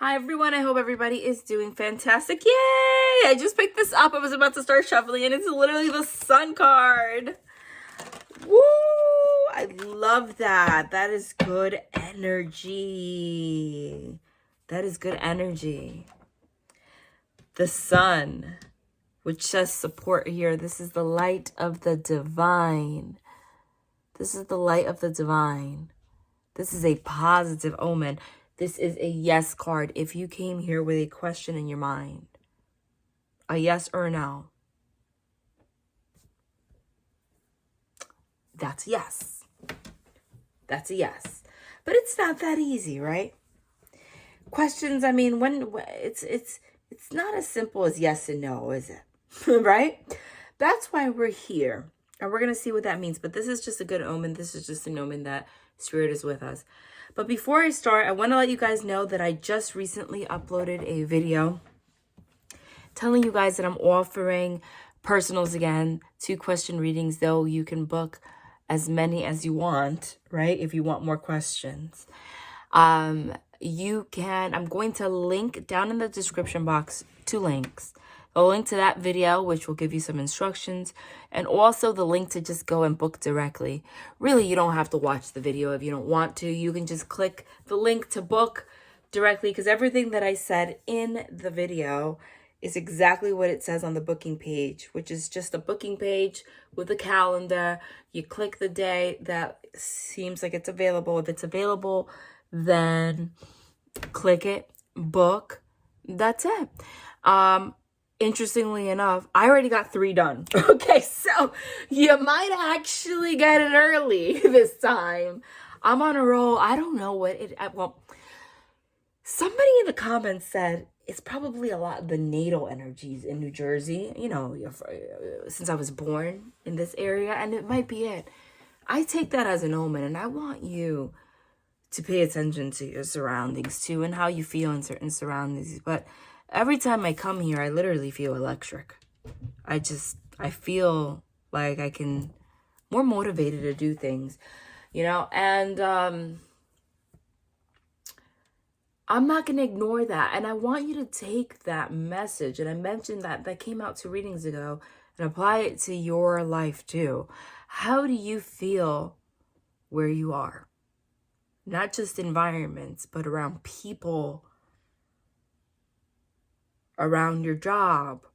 Hi everyone, I hope everybody is doing fantastic. Yay! I just picked this up. I was about to start shuffling and it's literally the Sun card. Woo! I love that. That is good energy. That is good energy. The Sun, which says support here. This is the light of the divine. This is the light of the divine. This is a positive omen. This is a yes card. If you came here with a question in your mind, a yes or a no, that's a yes. That's a yes. But it's not that easy, right? Questions, I mean, when it's not as simple as yes and no, is it? Right? That's why we're here. And we're going to see what that means. But this is just a good omen. This is just an omen that Spirit is with us. But before I start, I want to let you guys know that I just recently uploaded a video telling you guys that I'm offering personals again, 2-question readings, though you can book as many as you want, right? If you want more questions. You can, I'm going to link down in the description box 2 links. A link to that video, which will give you some instructions, and also the link to just go and book directly. Really, you don't have to watch the video if you don't want to. You can just click the link to book directly, because everything that I said in the video is exactly what it says on the booking page, which is just a booking page with a calendar. You click the day that seems like it's available. If it's available, then click it, book. That's it. Interestingly enough, I already got 3 done. Okay, so you might actually get it early this time. I'm on a roll. I don't know what it, well, somebody in the comments said it's probably a lot of the natal energies in New Jersey, you know, since I was born in this area, and it might be it. I take that as an omen, and I want you to pay attention to your surroundings too and how you feel in certain surroundings. But every time I come here, I literally feel electric. I feel like I can, more motivated to do things, you know, and I'm not going to ignore that. And I want you to take that message. And I mentioned that came out 2 readings ago, and apply it to your life too. How do you feel where you are? Not just environments, but around people, around your job,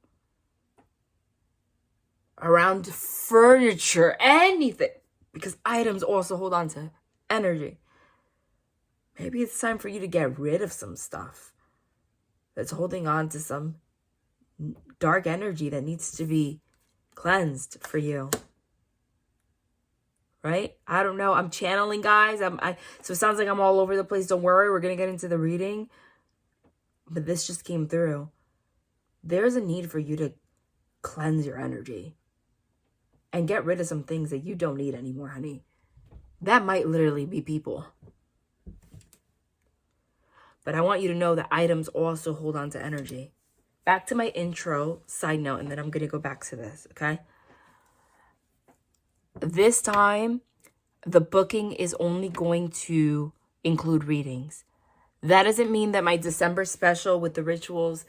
around furniture, anything. Because items also hold on to energy. Maybe it's time for you to get rid of some stuff that's holding on to some dark energy that needs to be cleansed for you. Right? I don't know. I'm channeling, guys. So it sounds like I'm all over the place. Don't worry. We're going to get into the reading. But this just came through. There's a need for you to cleanse your energy and get rid of some things that you don't need anymore, honey. That might literally be people. But I want you to know that items also hold on to energy. Back to my intro, side note, and then I'm going to go back to this, okay? This time, the booking is only going to include readings. That doesn't mean that my December special with the rituals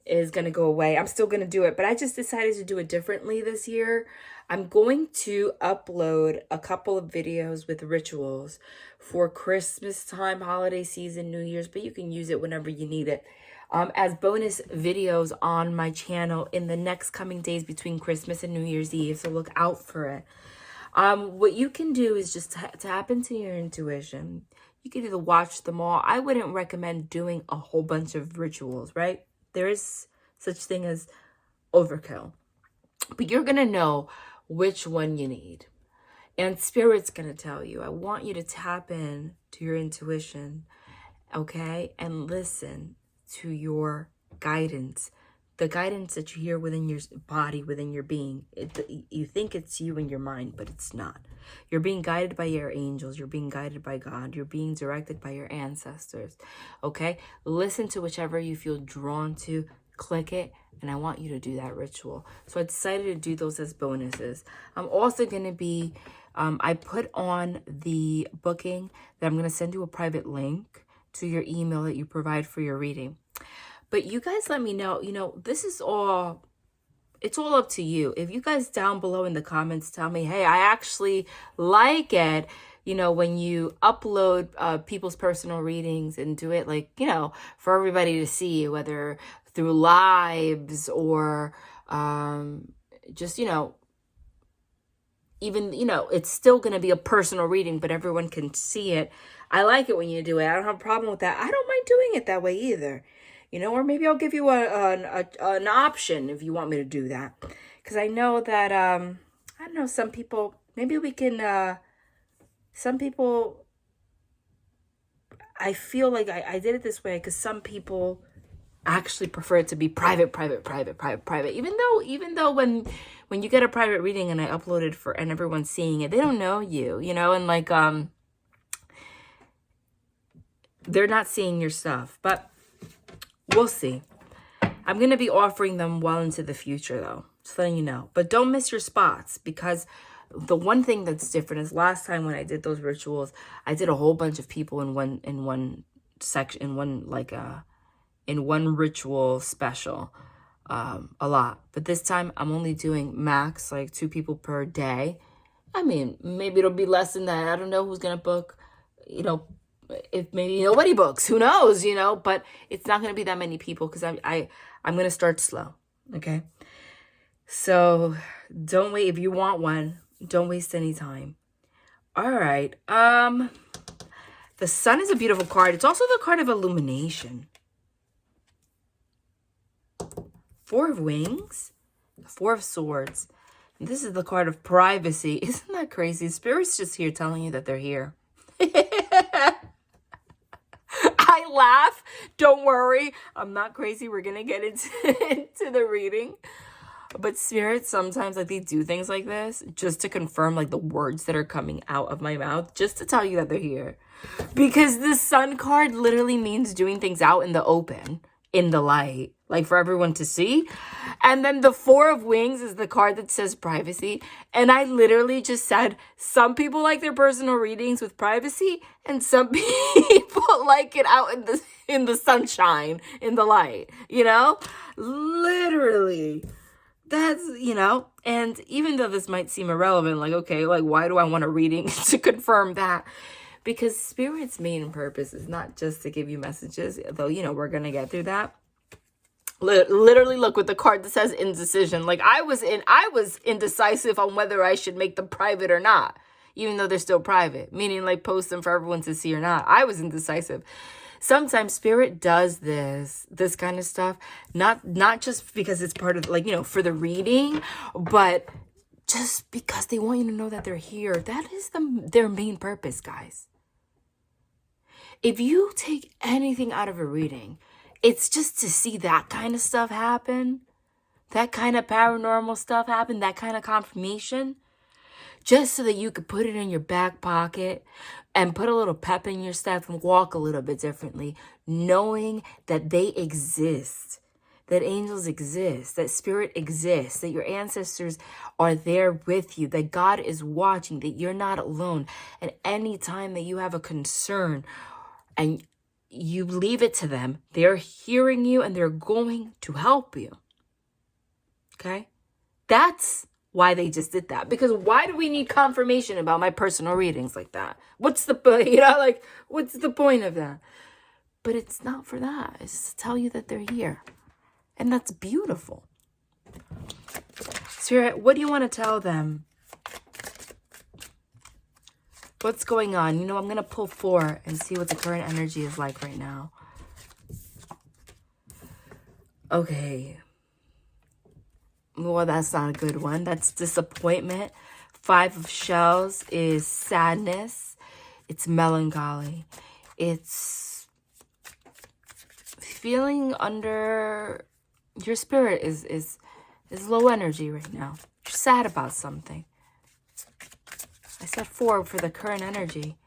is going to go away. I'm still going to do it, but I just decided to do it differently this year. I'm going to upload a couple of videos with rituals for Christmas time, holiday season, New Year's, but you can use it whenever you need it, as bonus videos on my channel in the next coming days between Christmas and New Year's Eve, so look out for it. What you can do is just tap into your intuition. You can either watch them all. I wouldn't recommend doing a whole bunch of rituals, right? There is such thing as overkill. But you're going to know which one you need. And Spirit's going to tell you. I want you to tap in to your intuition, okay? And listen to your guidance. The guidance that you hear within your body, within your being. You think it's you in your mind, but it's not. You're being guided by your angels. You're being guided by God. You're being directed by your ancestors. Okay? Listen to whichever you feel drawn to. Click it. And I want you to do that ritual. So I decided to do those as bonuses. I'm also going to be, I put on the booking that I'm going to send you a private link to your email that you provide for your reading. But you guys let me know, this is all, it's all up to you. If you guys down below in the comments tell me, hey, I actually like it, when you upload people's personal readings and do it like, for everybody to see, whether through lives or just, even, it's still going to be a personal reading, but everyone can see it. I like it when you do it. I don't have a problem with that. I don't mind doing it that way either. Or maybe I'll give you an option if you want me to do that. Because I know that, I don't know, some people, maybe we can, some people, I feel like I did it this way because some people actually prefer it to be private. Even though when you get a private reading and I upload it and everyone's seeing it, they don't know you, and like, they're not seeing your stuff, but we'll see. I'm going to be offering them well into the future though, just letting you know, but don't miss your spots, because the one thing that's different is last time when I did those rituals, I did a whole bunch of people in one section, in one ritual special, a lot. But this time I'm only doing max like 2 people per day. I mean, maybe it'll be less than that. I don't know who's going to book, if maybe nobody books, who knows, but it's not going to be that many people because I'm going to start slow. Okay. So don't wait. If you want one, don't waste any time. All right. The sun is a beautiful card. It's also the card of illumination. 4 of Wings, 4 of Swords. And this is the card of privacy. Isn't that crazy? Spirit's just here telling you that they're here. I laugh. Don't worry. I'm not crazy. We're going to get into the reading. But Spirit, sometimes like they do things like this just to confirm like the words that are coming out of my mouth, just to tell you that they're here. Because the Sun card literally means doing things out in the open, in the light, like for everyone to see. And then the 4 of Wings is the card that says privacy. And I literally just said, some people like their personal readings with privacy, and some people like it out in the sunshine, in the light, literally. That's, and even though this might seem irrelevant, like, okay, like, why do I want a reading to confirm that? Because Spirit's main purpose is not just to give you messages, though, we're going to get through that. Literally look with the card that says indecision. Like, I was indecisive on whether I should make them private or not, even though they're still private, meaning like post them for everyone to see or not. I was indecisive. Sometimes Spirit does this kind of stuff, not just because it's part of like, for the reading, but just because they want you to know that they're here. That is their main purpose, guys. If you take anything out of a reading, it's just to see that kind of stuff happen, that kind of paranormal stuff happen, that kind of confirmation, just so that you could put it in your back pocket and put a little pep in your step and walk a little bit differently, knowing that they exist, that angels exist, that Spirit exists, that your ancestors are there with you, that God is watching, that you're not alone. And any time that you have a concern and you leave it to them, they're hearing you and they're going to help you. Okay? That's why they just did that. Because why do we need confirmation about my personal readings like that? What's the point? What's the point of that? But it's not for that. It's just to tell you that they're here. And that's beautiful. Spirit, what do you want to tell them? What's going on? I'm going to pull 4 and see what the current energy is like right now. Okay. Well, that's not a good one. That's disappointment. 5 of Shells is sadness. It's melancholy. It's feeling under... Your spirit is low energy right now. You're sad about something. I said 4 for the current energy.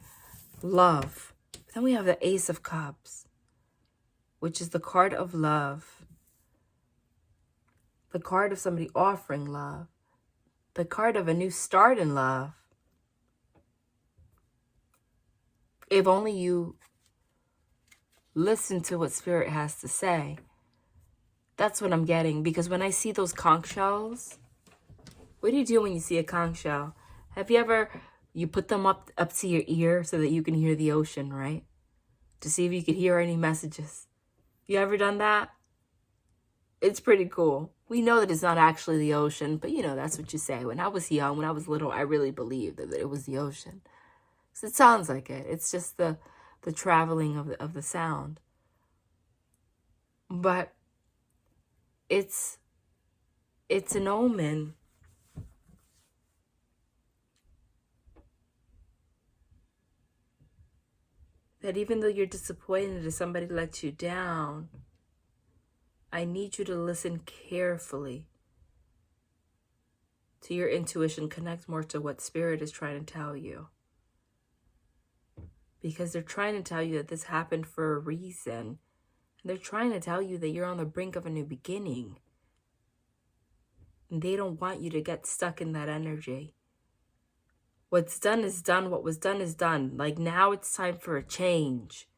Love. Then we have the Ace of Cups, which is the card of love. The card of somebody offering love. The card of a new start in love. If only you Listen to what Spirit has to say. That's what I'm getting. Because when I see those conch shells, what do you do when you see a conch shell? Have you ever, you put them up to your ear so that you can hear the ocean, right? To see if you could hear any messages. You ever done that? It's pretty cool. We know that it's not actually the ocean, but you know, that's what you say. When I was young, when I was little, I really believed that it was the ocean. So it sounds like it. It's just the traveling of the sound. But it's an omen. That even though you're disappointed if somebody lets you down, I need you to listen carefully to your intuition. Connect more to what Spirit is trying to tell you. Because they're trying to tell you that this happened for a reason. They're trying to tell you that you're on the brink of a new beginning. And they don't want you to get stuck in that energy. What's done is done. What was done is done. Like, now it's time for a change.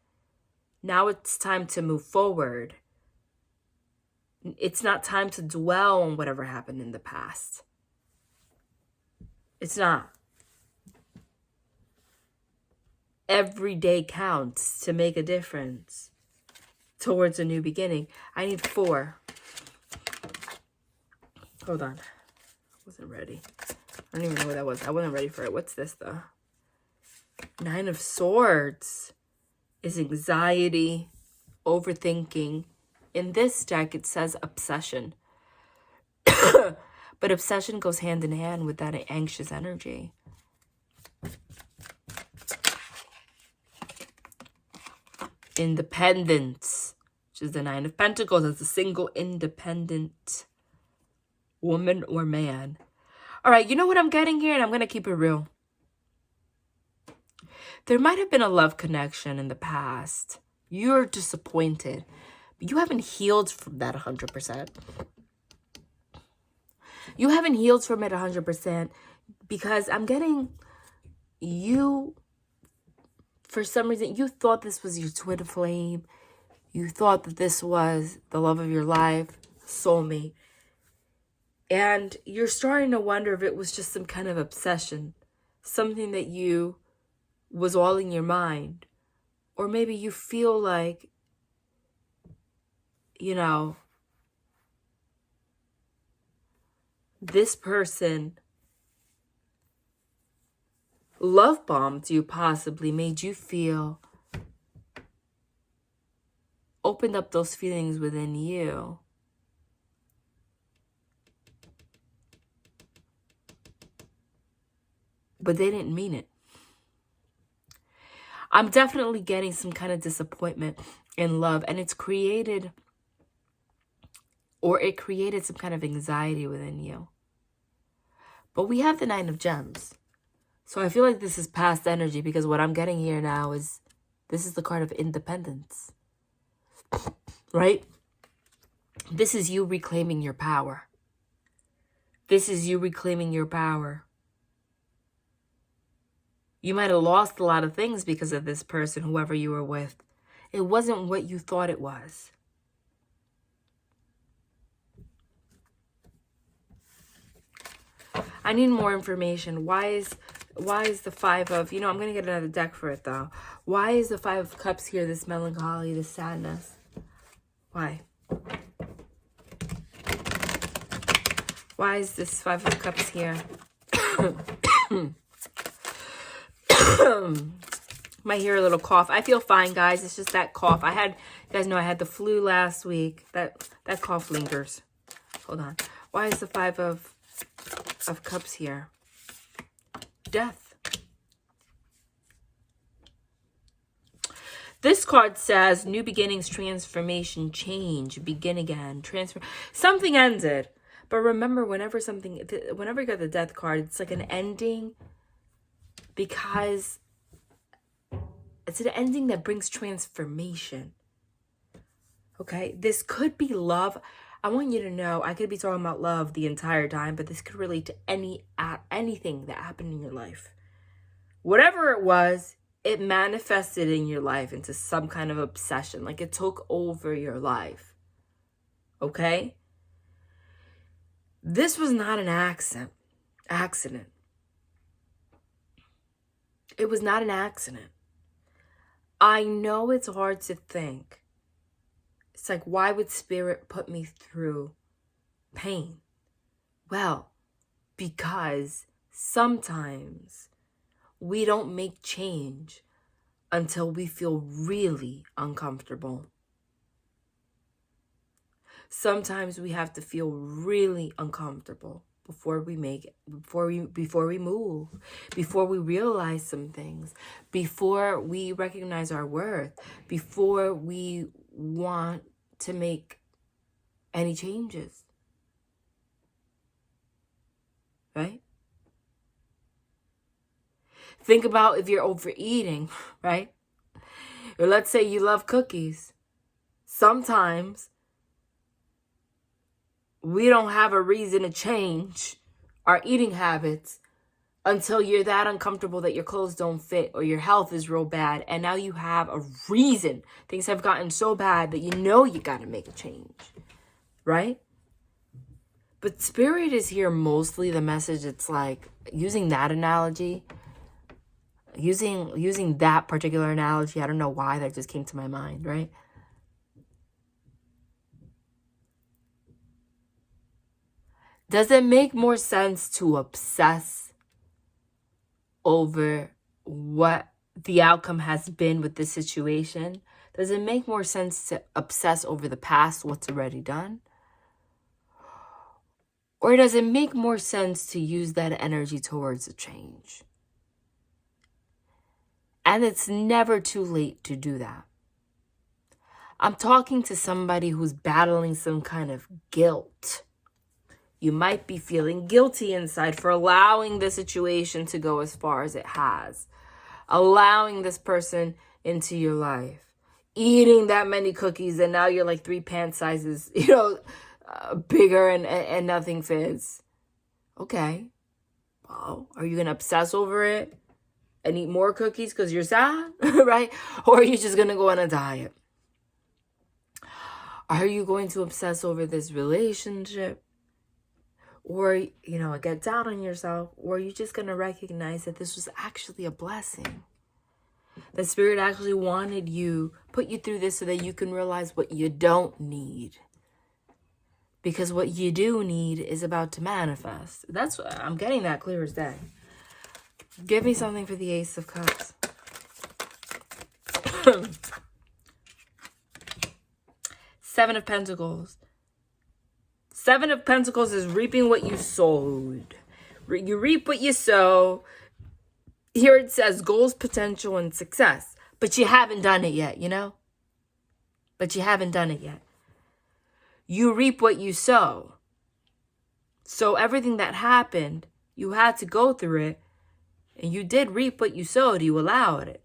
Now it's time to move forward. It's not time to dwell on whatever happened in the past. It's not. Every day counts to make a difference towards a new beginning. I need 4. Hold on. I wasn't ready. I don't even know what that was. I wasn't ready for it. What's this, though? 9 of Swords is anxiety, overthinking. In this deck, it says obsession. But obsession goes hand in hand with that anxious energy. Independence, which is the 9 of Pentacles. As a single, independent woman or man. All right, you know what I'm getting here? And I'm going to keep it real. There might have been a love connection in the past. You're disappointed. But you haven't healed from that 100%. You haven't healed from it 100% because I'm getting you, for some reason, you thought this was your twin flame. You thought that this was the love of your life, soulmate. And you're starting to wonder if it was just some kind of obsession, something that you was all in your mind. Or maybe you feel like, you know, this person love bombed you, possibly made you feel, opened up those feelings within you. But they didn't mean it. I'm definitely getting some kind of disappointment in love, and it's created, or it created some kind of anxiety within you. But we have the 9 of Gems. So I feel like this is past energy, because what I'm getting here now is, this is the card of independence. Right? This is you reclaiming your power. This is you reclaiming your power. You might have lost a lot of things because of this person, whoever you were with. It wasn't what you thought it was. I need more information. Why is the 5 of, I'm going to get another deck for it though. Why is the 5 of Cups here, this melancholy, this sadness? Why? Why is this 5 of Cups here? Might hear a little cough. I feel fine, guys. It's just that cough. You guys know I had the flu last week. That cough lingers. Hold on. Why is the 5 of Cups here? Death. This card says new beginnings, transformation, change, begin again, transfer. Something ended. But remember, whenever you get the Death card, it's like an ending, because it's an ending that brings transformation. Okay? This could be love. I want you to know, I could be talking about love the entire time, but this could relate to anything that happened in your life. Whatever it was, it manifested in your life into some kind of obsession. Like it took over your life. Okay? This was not an accident. It was not an accident. I know it's hard to think. It's like, why would spirit put me through pain? Well, because sometimes we don't make change until we feel really uncomfortable. Sometimes we have to feel really uncomfortable before we make it, before we move, before we realize some things, before we recognize our worth, before we want to make any changes. Right? Think about if you're overeating, right? Or let's say you love cookies. Sometimes we don't have a reason to change our eating habits until you're that uncomfortable that your clothes don't fit or your health is real bad. And now you have a reason. Things have gotten so bad that you know you got to make a change, right? But spirit is here mostly the message. It's like using that analogy, using that particular analogy. I don't know why that just came to my mind, right? Does it make more sense to obsess over what the outcome has been with this situation? Does it make more sense to obsess over the past, what's already done? Or does it make more sense to use that energy towards a change? And it's never too late to do that. I'm talking to somebody who's battling some kind of guilt. You might be feeling guilty inside for allowing the situation to go as far as it has. Allowing this person into your life. Eating that many cookies and now you're like 3 pant sizes, bigger and nothing fits. Okay. Well, are you going to obsess over it and eat more cookies because you're sad, right? Or are you just going to go on a diet? Are you going to obsess over this relationship? Or, get down on yourself? Or are you just going to recognize that this was actually a blessing? The spirit actually wanted put you through this so that you can realize what you don't need. Because what you do need is about to manifest. That's what I'm getting that clear as day. Give me something for the Ace of Cups. Seven of Pentacles. 7 of Pentacles is reaping what you sowed. You reap what you sow. Here it says goals, potential, and success. But you haven't done it yet, But you haven't done it yet. You reap what you sow. So everything that happened, you had to go through it. And you did reap what you sowed. You allowed it.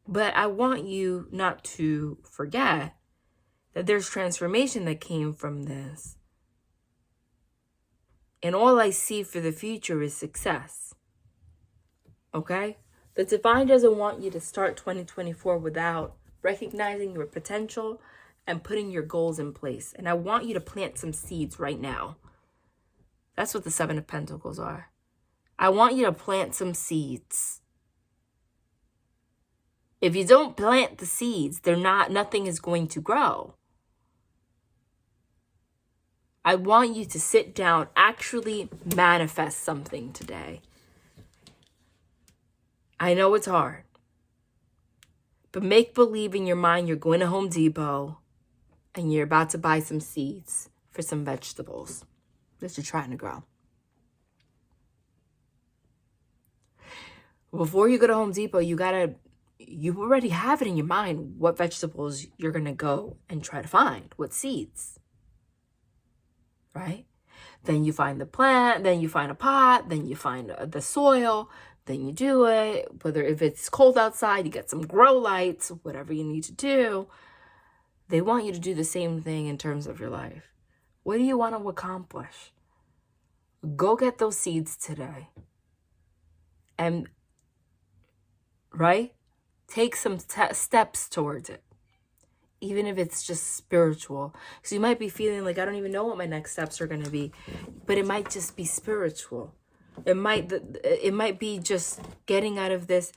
But I want you not to forget that there's transformation that came from this. And all I see for the future is success. Okay? The divine doesn't want you to start 2024 without recognizing your potential and putting your goals in place. And I want you to plant some seeds right now. That's what the 7 of Pentacles are. I want you to plant some seeds. If you don't plant the seeds, nothing is going to grow. I want you to sit down, actually manifest something today. I know it's hard. But make believe in your mind you're going to Home Depot and you're about to buy some seeds for some vegetables that you're trying to grow. Before you go to Home Depot, you already have it in your mind what vegetables you're going to go and try to find, what seeds. Right? Then you find the plant, then you find a pot, then you find the soil, then you do it. If it's cold outside, you get some grow lights, whatever you need to do. They want you to do the same thing in terms of your life. What do you want to accomplish? Go get those seeds today. And, right? Take some steps towards it, even if it's just spiritual. So you might be feeling like, I don't even know what my next steps are going to be, but it might just be spiritual. It might be just getting out of this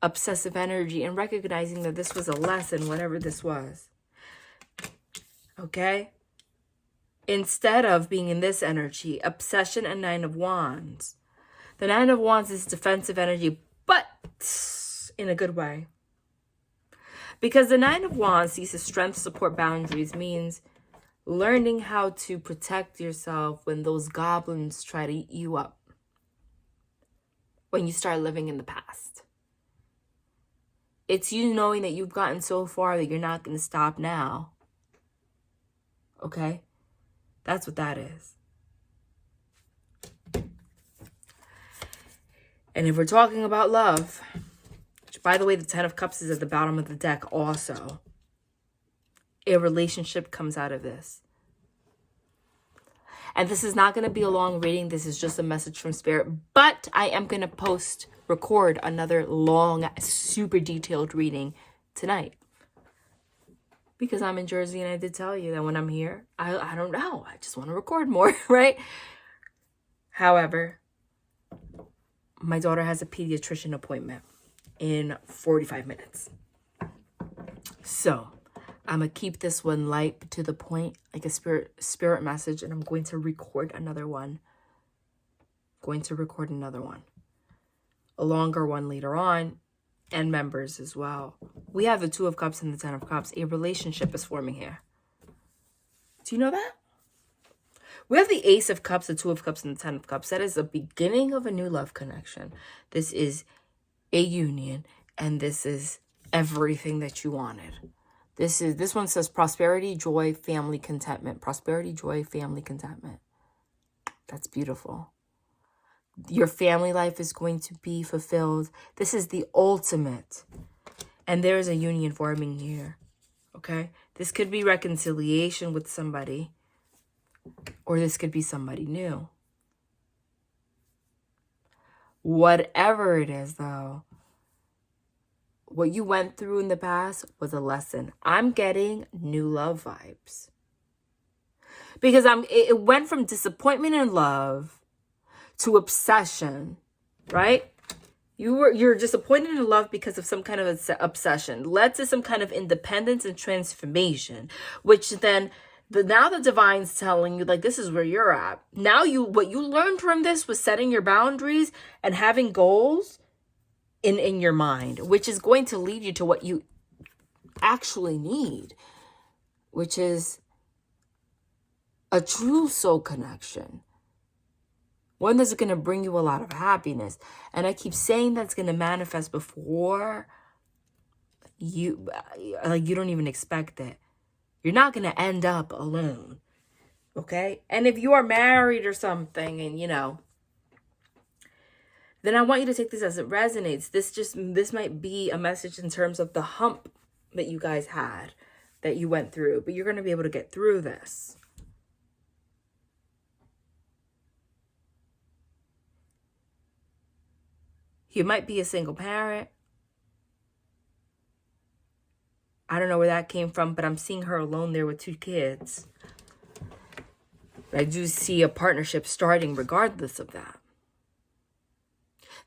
obsessive energy and recognizing that this was a lesson, whatever this was. Okay? Instead of being in this energy, obsession and Nine of Wands. The Nine of Wands is defensive energy, but in a good way. Because the Nine of Wands sees the strength, support, boundaries, means learning how to protect yourself when those goblins try to eat you up. When you start living in the past. It's you knowing that you've gotten so far that you're not going to stop now. Okay? That's what that is. And if we're talking about love, which by the way, the Ten of Cups is at the bottom of the deck also. A relationship comes out of this. And this is not going to be a long reading. This is just a message from Spirit. But I am going to record another long, super detailed reading tonight. Because I'm in Jersey and I did tell you that when I'm here, I don't know. I just want to record more, right? However, my daughter has a pediatrician appointment in 45 minutes. So I'm going to keep this one light to the point, like a spirit message, and I'm going to record another one. A longer one later on, and members as well. We have the Two of Cups and the Ten of Cups. A relationship is forming here. Do you know that? We have the Ace of Cups, the Two of Cups, and the Ten of Cups. That is the beginning of a new love connection. This is a union, and this is everything that you wanted. This one says prosperity, joy, family, contentment. Prosperity, joy, family, contentment. That's beautiful. Your family life is going to be fulfilled. This is the ultimate. And there is a union forming here. Okay? This could be reconciliation with somebody. Or this could be somebody new. Whatever it is, though, what you went through in the past was a lesson. I'm getting new love vibes. Because it went from disappointment in love to obsession, right? You're disappointed in love because of some kind of obsession. Led to some kind of independence and transformation, which then now the divine's telling you, like, this is where you're at. Now what you learned from this was setting your boundaries and having goals in your mind, which is going to lead you to what you actually need, which is a true soul connection. One that's going to bring you a lot of happiness. And I keep saying that's going to manifest before you don't even expect it. You're not going to end up alone. Okay? And if you are married or something and, then I want you to take this as it resonates. This might be a message in terms of the hump that you guys had, that you went through. But you're going to be able to get through this. You might be a single parent. I don't know where that came from, but I'm seeing her alone there with 2 kids. But I do see a partnership starting regardless of that.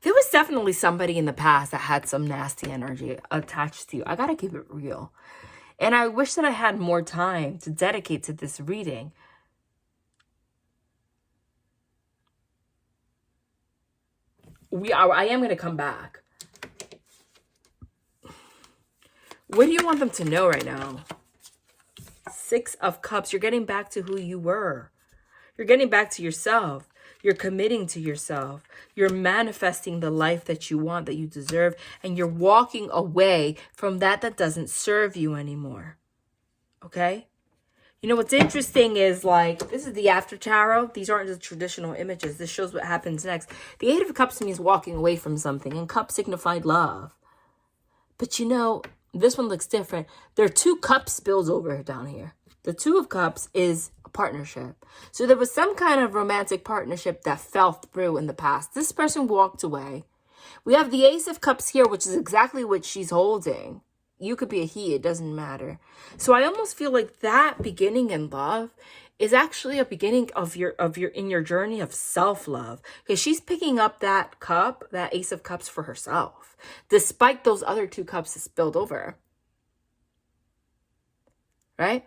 There was definitely somebody in the past that had some nasty energy attached to you. I gotta keep it real. And I wish that I had more time to dedicate to this reading. I am going to come back. What do you want them to know right now? 6 of Cups. You're getting back to who you were. You're getting back to yourself. You're committing to yourself. You're manifesting the life that you want, that you deserve. And you're walking away from that doesn't serve you anymore. Okay? You know, what's interesting is, like, this is the after tarot. These aren't the traditional images. This shows what happens next. The 8 of Cups means walking away from something. And cup signified love. But, this one looks different. There are 2 cup spills over down here. The 2 of Cups is a partnership. So there was some kind of romantic partnership that fell through in the past. This person walked away. We have the Ace of Cups here, which is exactly what she's holding. You could be a he, it doesn't matter. So I almost feel like that beginning in love is actually a beginning of your in your journey of self-love, because she's picking up that cup, that Ace of Cups, for herself, despite those other two cups that spilled over. Right?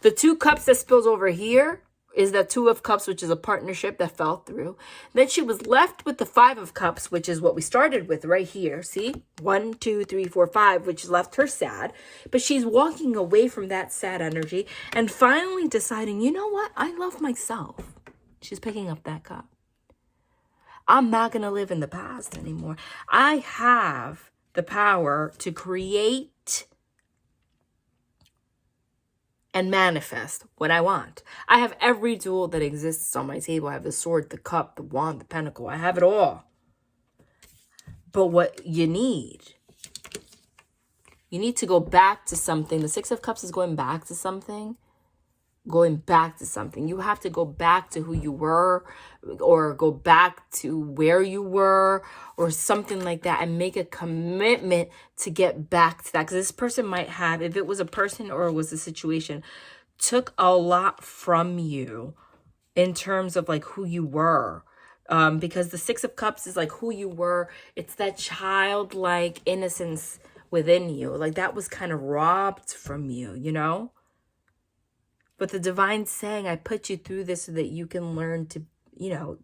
The two cups that spills over here is the Two of Cups, which is a partnership that fell through. Then she was left with the Five of Cups, which is what we started with right here. See? 1, 2, 3, 4, 5, which left her sad. But she's walking away from that sad energy and finally deciding, you know what? I love myself. She's picking up that cup. I'm not going to live in the past anymore. I have the power to create and manifest what I want. I have every tool that exists on my table. I have the sword, the cup, the wand, the pentacle. I have it all. But what you need to go back to something. The Six of Cups is going back to something. Going back to something. You have to go back to who you were, or go back to where you were, or something like that, and make a commitment to get back to that. Because this person might have, if it was a person or it was a situation, took a lot from you in terms of like who you were. Because the Six of Cups is like who you were. It's that childlike innocence within you. Like that was kind of robbed from you, you know? But the divine's saying, I put you through this so that you can learn to, you know,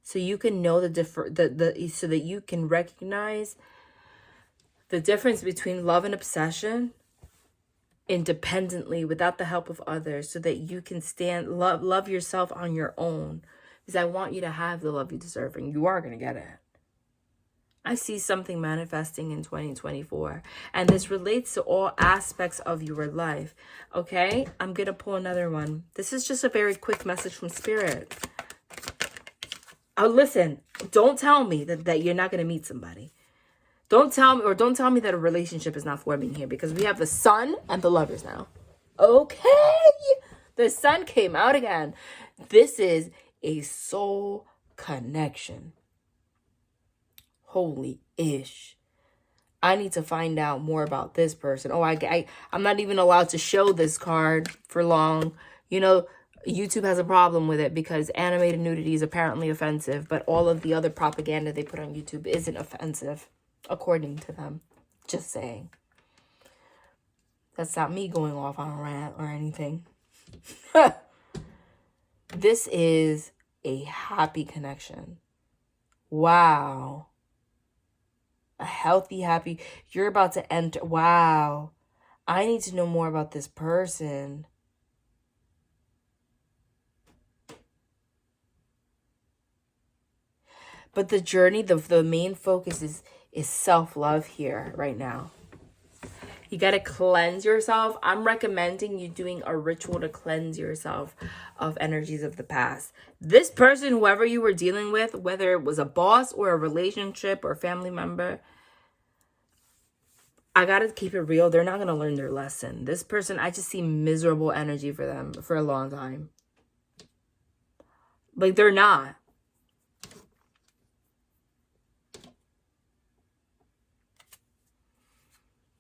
so you can know so that you can recognize the difference between love and obsession independently without the help of others, so that you can love yourself on your own. Because I want you to have the love you deserve, and you are going to get it. I see something manifesting in 2024. And this relates to all aspects of your life. Okay? I'm going to pull another one. This is just a very quick message from Spirit. Oh, listen. Don't tell me that you're not going to meet somebody. Don't tell me that a relationship is not forming here. Because we have the Sun and the Lovers now. Okay? The Sun came out again. This is a soul connection. Holy ish. I need to find out more about this person. Oh, I'm not even allowed to show this card for long. You know, YouTube has a problem with it because animated nudity is apparently offensive, but all of the other propaganda they put on YouTube isn't offensive, according to them. Just saying. That's not me going off on a rant or anything. This is a happy connection. Wow. A healthy, happy, you're about to enter. Wow. I need to know more about this person. But the journey, the main focus is self-love here right now. You got to cleanse yourself. I'm recommending you doing a ritual to cleanse yourself of energies of the past. This person, whoever you were dealing with, whether it was a boss or a relationship or a family member, I got to keep it real. They're not going to learn their lesson. This person, I just see miserable energy for them for a long time. Like, they're not.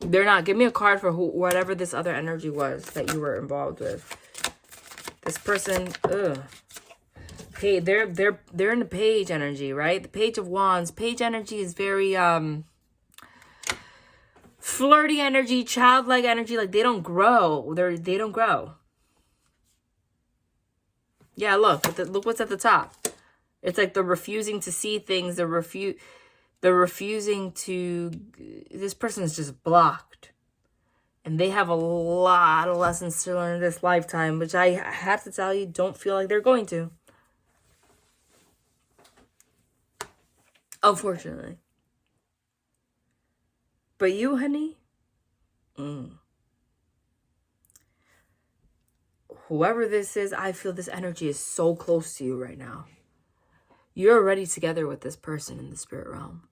They're not. Give me a card for whatever this other energy was that you were involved with. This person, ugh. Hey, they're in the Page energy, right? The Page of Wands. Page energy is very flirty energy, childlike energy. Like, they don't grow. They don't grow. Yeah, look what's at the top. It's like they're refusing to see things. They're refusing to, this person is just blocked. And they have a lot of lessons to learn this lifetime, which I have to tell you, don't feel like they're going to. Unfortunately. But you, honey, whoever this is, I feel this energy is so close to you right now. You're already together with this person in the spirit realm.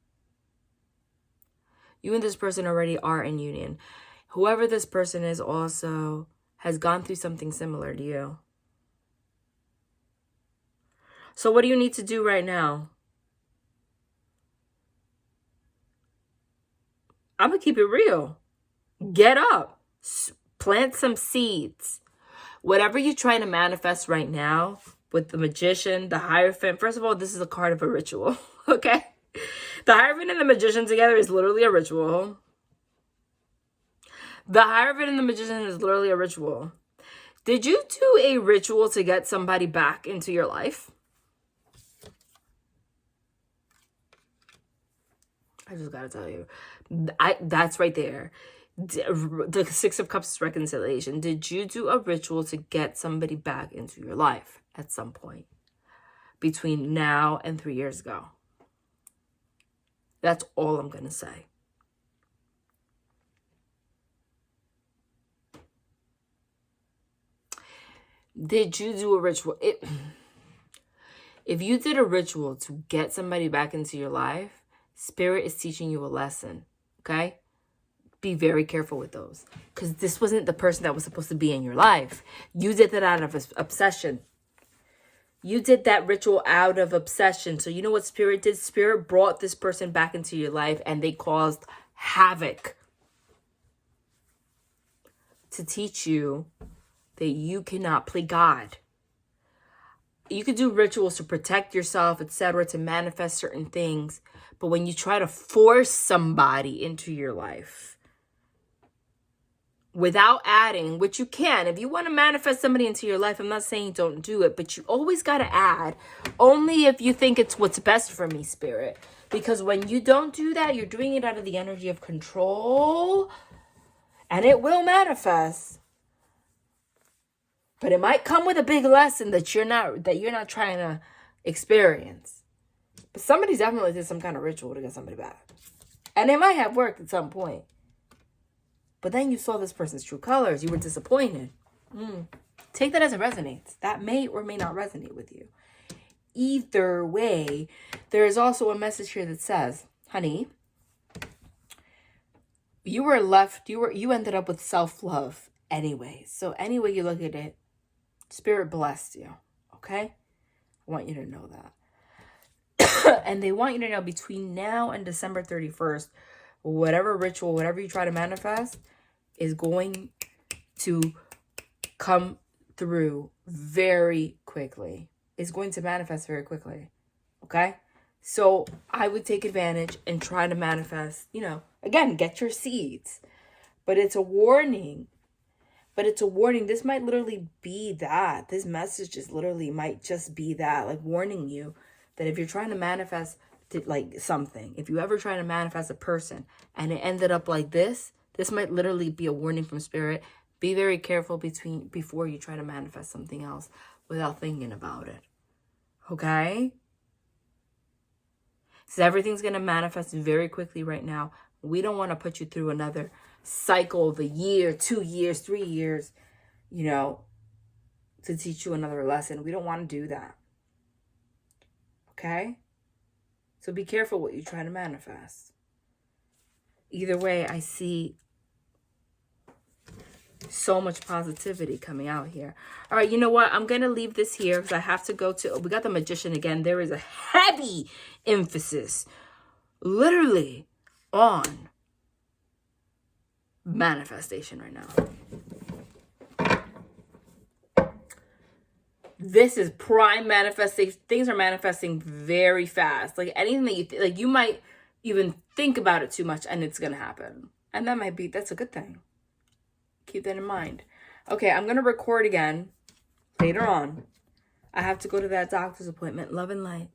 You and this person already are in union. Whoever this person is also has gone through something similar to you. So what do you need to do right now? I'm going to keep it real. Get up. Plant some seeds. Whatever you're trying to manifest right now with the Magician, the Hierophant. First of all, this is a card of a ritual. Okay? The Hierophant and the Magician together is literally a ritual. The Hierophant and the Magician is literally a ritual. Did you do a ritual to get somebody back into your life? I just gotta tell you. That's right there. The Six of Cups is reconciliation. Did you do a ritual to get somebody back into your life at some point between now and 3 years ago? That's all I'm going to say. Did you do a ritual? If you did a ritual to get somebody back into your life, Spirit is teaching you a lesson, okay? Be very careful with those, because this wasn't the person that was supposed to be in your life. You did that out of obsession. You did that ritual out of obsession. So you know what Spirit did? Spirit brought this person back into your life and they caused havoc to teach you that you cannot play God. You could do rituals to protect yourself, etc., to manifest certain things. But when you try to force somebody into your life without adding, which you can, if you want to manifest somebody into your life, I'm not saying don't do it, but you always got to add, only if you think it's what's best for me, Spirit. Because when you don't do that, you're doing it out of the energy of control, and it will manifest. But it might come with a big lesson that you're not trying to experience. But somebody definitely did some kind of ritual to get somebody back. And it might have worked at some point. But then you saw this person's true colors. You were disappointed. Take that as it resonates. That may or may not resonate with you. Either way, there is also a message here that says, honey, you ended up with self-love anyway. So any way you look at it, Spirit blessed you. Okay? I want you to know that. And they want you to know between now and December 31st, whatever ritual, whatever you try to manifest is going to come through very quickly. It's going to manifest very quickly. Okay? So I would take advantage and try to manifest, again, get your seeds. But it's a warning. This might literally be that. This message might just be that, like warning you that if you're trying to manifest like something, if you ever try to manifest a person and it ended up like this might literally be a warning from Spirit. Be very careful before you try to manifest something else without thinking about it. Okay? So everything's going to manifest very quickly right now. We don't want to put you through another cycle of a year, 2 years, 3 years, to teach you another lesson. We don't want to do that. Okay? So be careful what you try to manifest. Either way, I see so much positivity coming out here. All right, you know what? I'm going to leave this here because I have to go to... We got the Magician again. There is a heavy emphasis, literally, on manifestation right now. This is prime manifestation. Things are manifesting very fast. Like anything that you might even think about it too much and it's going to happen. And that's a good thing. Keep that in mind. Okay, I'm going to record again later on. I have to go to that doctor's appointment. Love and light.